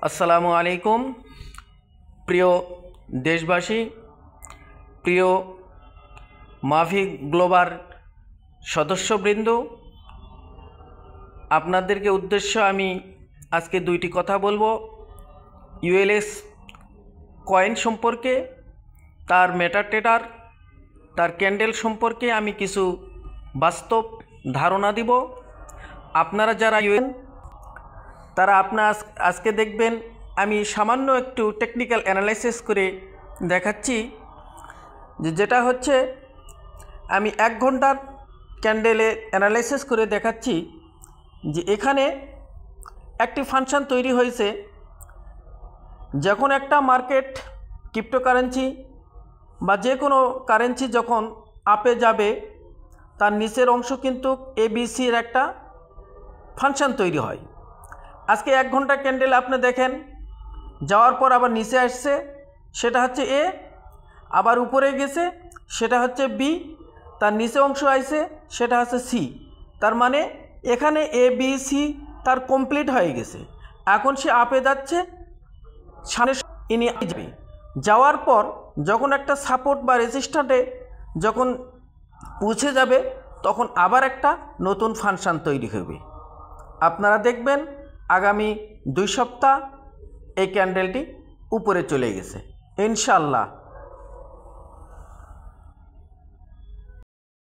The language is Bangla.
আসসালামু আলাইকুম প্রিয় দেশবাসী, প্রিয় মাভি গ্লোবাল সদস্যবৃন্দ, আপনাদেরকে উদ্দেশ্য আমি আজকে দুইটি কথা বলবো। ইউএলএস কয়েন সম্পর্কে, তার মেটাডেটার, তার ক্যান্ডেল সম্পর্কে আমি কিছু বাস্তব ধারণা দিব। আপনারা যারা তারা আজকে দেখবেন আমি সামান্য একটু টেকনিক্যাল অ্যানালাইসিস করে দেখাচ্ছি, যেটা হচ্ছে আমি 1 ঘন্টার ক্যান্ডেলে অ্যানালাইসিস করে দেখাচ্ছি যে এখানে একটি ফাংশন তৈরি হয়েছে। যখন একটা মার্কেট ক্রিপ্টোকারেন্সি বা যে কোনো কারেন্সি যখন আপে যাবে, তার নিচের অংশ কিন্তু এবিসির একটা ফাংশন তৈরি হয়। আজকে 1 ঘন্টা ক্যান্ডেল আপনি দেখেন, যাওয়ার পর আবার নিচে আসছে, সেটা হচ্ছে এ, আবার উপরে গেছে, সেটা হচ্ছে বি, তার নিচে অংশ আসছে, সেটা হচ্ছে সি। তার মানে এখানে এ বি সি তার কমপ্লিট হয়ে গেছে। এখন সে আপে যাচ্ছে, সামনে ইনি যাবে। যাওয়ার পর যখন একটা সাপোর্ট বা রেজিস্ট্যান্টে যখন পৌঁছে যাবে, তখন আবার একটা নতুন ফাংশন তৈরি হবে। আপনারা দেখবেন আগামী 2 সপ্তাহ এই ক্যান্ডেলটি উপরে চলে গেছে ইনশাআল্লাহ।